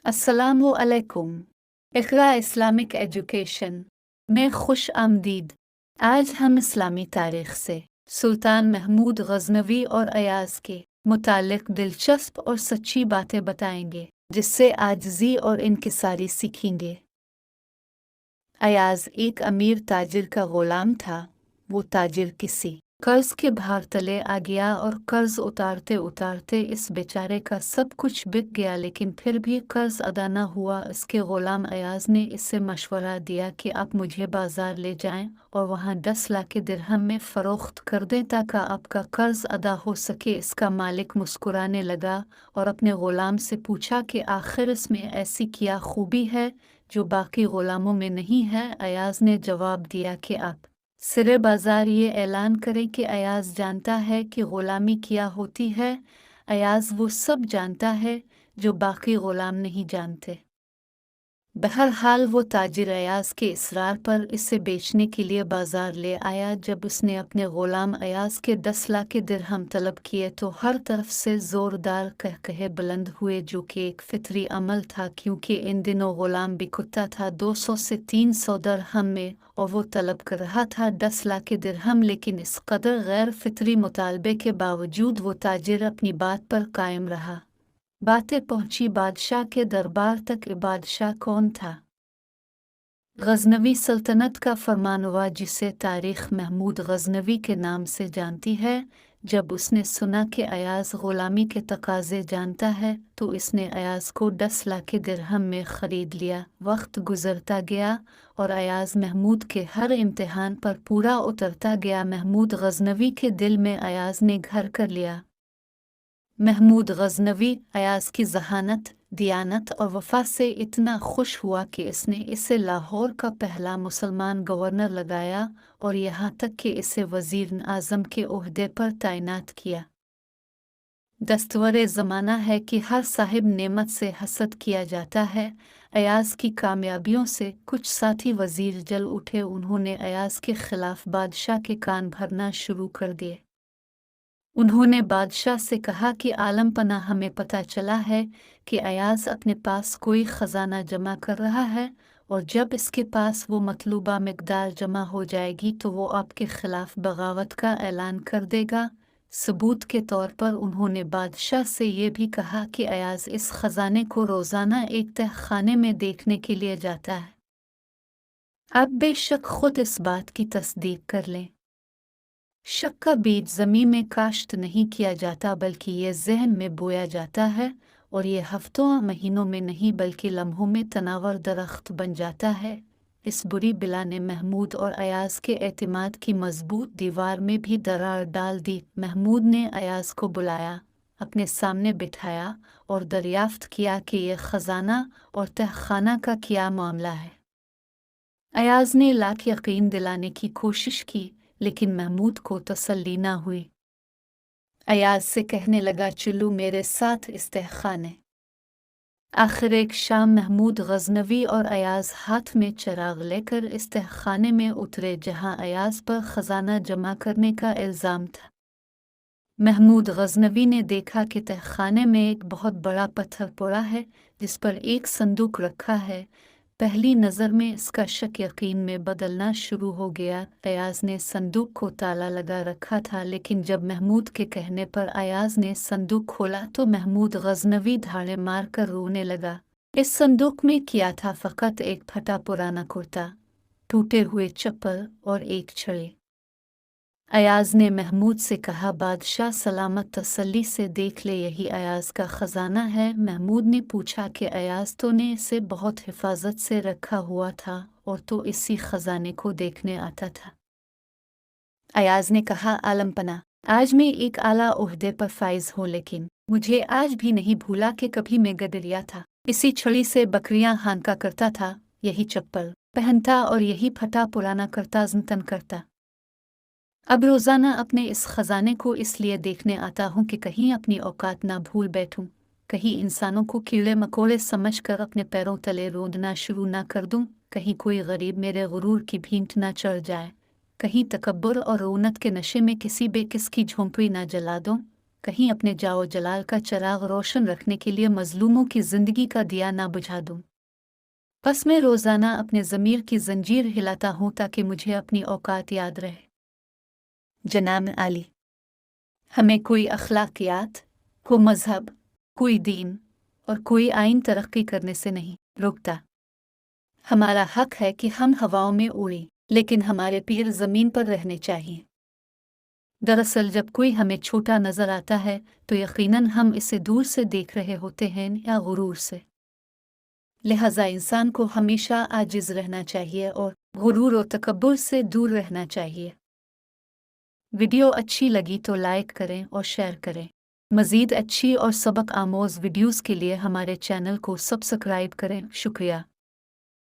अस्सलामु अलैकुम। Iqra Islamic education में खुश आमदीद। आज हम इस्लामी तारीख़ से सुल्तान महमूद गज़नवी और अयाज़ के मुतालिक दिलचस्प और सच्ची बातें बताएंगे, जिससे आजिज़ी और इनकिसारी सीखेंगे। अयाज़ एक अमीर ताजिर का ग़ुलाम था। वो ताजिर किसी कर्ज़ के भार तले आ गया और कर्ज़ उतारते उतारते इस बेचारे का सब कुछ बिक गया, लेकिन फिर भी कर्ज़ अदा न हुआ। इसके ग़ुलाम अयाज़ ने इससे मशवरा दिया कि आप मुझे बाज़ार ले जाएं और वहाँ 10 लाख दिरहम में फ़रोख्त कर दें ताकि आपका कर्ज़ अदा हो सके। इसका मालिक मुस्कुराने लगा और अपने ग़ुलाम से पूछा कि आखिर इसमें ऐसी क्या खूबी है जो बाकी ग़ुलामों में नहीं है। अयाज़ ने जवाब दिया कि आप सिरे बाज़ार ये ऐलान करें कि अयाज़ जानता है कि ग़ुलामी क्या होती है। अयाज़ वो सब जानता है जो बाकी ग़ुलाम नहीं जानते। बहरहाल वो ताजिर अयाज़ के इसरार पर इसे बेचने के लिए बाज़ार ले आया। जब उसने अपने ग़ुलाम अयाज़ के 10 लाख दिरहम तलब किए तो हर तरफ से ज़ोरदार कहकहे बुलंद हुए, जो कि एक फितरी अमल था, क्योंकि इन दिनों ग़ुलाम बिकता था 200 से 300 दिरहम में और वो तलब कर रहा था 10 लाख दिरहम। लेकिन इस कदर गैर फितरी मुतालबे के बावजूद वो ताजिर अपनी बात पर कायम रहा। बातें पहुंची बादशाह के दरबार तक। बादशाह कौन था? गज़नवी सल्तनत का फरमानवा, जिसे तारीख़ महमूद गज़नवी के नाम से जानती है। जब उसने सुना कि अयाज़ ग़ुलामी के तकाज़े जानता है तो इसने अयाज़ को 10 लाख दिरहम में ख़रीद लिया। वक्त गुज़रता गया और अयाज़ महमूद के हर इम्तिहान पर पूरा उतरता गया। महमूद गज़नवी के दिल में अयाज़ ने घर कर लिया। महमूद गज़नवी अयाज़ की ज़हानत, दियानत और वफ़ा से इतना खुश हुआ कि इसने इसे लाहौर का पहला मुसलमान गवर्नर लगाया और यहाँ तक कि इसे वज़ीर आज़म के ओहदे पर तैनात किया। दस्तवर ज़माना है कि हर साहिब नेमत से हसद किया जाता है। अयाज़ की कामयाबियों से कुछ साथी वज़ीर जल उठे। उन्होंने अयाज़ के ख़िलाफ़ बादशाह के कान भरना शुरू कर दिए। उन्होंने बादशाह से कहा कि आलम पनाह, हमें पता चला है कि अयाज़ अपने पास कोई ख़जाना जमा कर रहा है और जब इसके पास वो मतलूबा मिक़दार जमा हो जाएगी तो वो आपके ख़िलाफ़ बगावत का ऐलान कर देगा। सबूत के तौर पर उन्होंने बादशाह से ये भी कहा कि अयाज़ इस ख़जाने को रोज़ाना एक तहखाने में देखने के लिए जाता है। आप बेशक खुद इस बात की तस्दीक कर लें। शक का बीज ज़मीन में काश्त नहीं किया जाता, बल्कि ये ज़हन में बोया जाता है और ये हफ्तों महीनों में नहीं बल्कि लम्हों में तनावर दरख्त बन जाता है। इस बुरी बिला ने महमूद और अयाज़ के एतमाद की मजबूत दीवार में भी दरार डाल दी। महमूद ने अयाज़ को बुलाया, अपने सामने बिठाया और दरियाफ्त किया कि यह ख़जाना और तहखाना का क्या मामला है। अयाज़ ने लाख यकीन दिलाने की कोशिश की, लेकिन महमूद को तसल्ली न हुई। अयाज़ से कहने लगा, चलो मेरे साथ इस तहखाने। आखिर एक शाम महमूद गज़नवी और अयाज़ हाथ में चिराग लेकर इस तहखाने में उतरे जहां अयाज़ पर ख़जाना जमा करने का इल्ज़ाम था। महमूद गज़नवी ने देखा कि तहखाने में एक बहुत बड़ा पत्थर पड़ा है जिस पर एक संदूक रखा है। पहली नज़र में इसका शक यकीन में बदलना शुरू हो गया। अयाज़ ने संदूक को ताला लगा रखा था, लेकिन जब महमूद के कहने पर अयाज़ ने संदूक खोला तो महमूद गज़नवी धाड़े मार कर रोने लगा। इस संदूक में क्या था? फ़कत एक फटा पुराना कुर्ता, टूटे हुए चप्पल और एक छड़ी। अयाज़ ने महमूद से कहा, बादशाह सलामत तसल्ली से देख ले, यही अयाज़ का ख़जाना है। महमूद ने पूछा कि अयाज़ तो ने इसे बहुत हिफाजत से रखा हुआ था और तो इसी ख़जाने को देखने आता था। अयाज़ ने कहा, आलम पना, आज मैं एक आला ओहदे पर फाइज हूँ, लेकिन मुझे आज भी नहीं भूला कि कभी मैं गदरिया था। इसी छड़ी से बकरियां हांका करता था, यही चप्पल पहनता और यही फटा पुराना करता ज़िंतन करता। अब रोज़ाना अपने इस ख़जाने को इसलिए देखने आता हूँ कि कहीं अपनी औकात ना भूल बैठूँ, कहीं इंसानों को कीड़े मकोड़े समझकर अपने पैरों तले रोंदना शुरू ना कर दूँ, कहीं कोई गरीब मेरे गुरूर की भींट ना चढ़ जाए, कहीं तकब्बुर और रौनक के नशे में किसी बेकिस की झोंपड़ी ना जला दूँ। कहीं अपने जाओ जलाल का चिराग रोशन रखने के लिए मजलूमों की जिंदगी का दिया ना बुझा दूं। बस मैं रोजाना अपने ज़मीर की जंजीर हिलाता हूं ताकि मुझे अपनी औकात याद रहे। जनाब आली, हमें कोई अखलाकियात, कोई मजहब, कोई दीन और कोई आइन तरक्की करने से नहीं रोकता। हमारा हक है कि हम हवाओं में उड़ें, लेकिन हमारे पैर ज़मीन पर रहने चाहिए। दरअसल जब कोई हमें छोटा नज़र आता है तो यकीनन हम इसे दूर से देख रहे होते हैं या गुरूर से। लिहाजा इंसान को हमेशा आजिज़ रहना चाहिए और गुरूर और तकब्बुर से दूर रहना चाहिए। वीडियो अच्छी लगी तो लाइक करें और शेयर करें। मज़ीद अच्छी और सबक आमोज़ वीडियोज़ के लिए हमारे चैनल को सब्सक्राइब करें। शुक्रिया।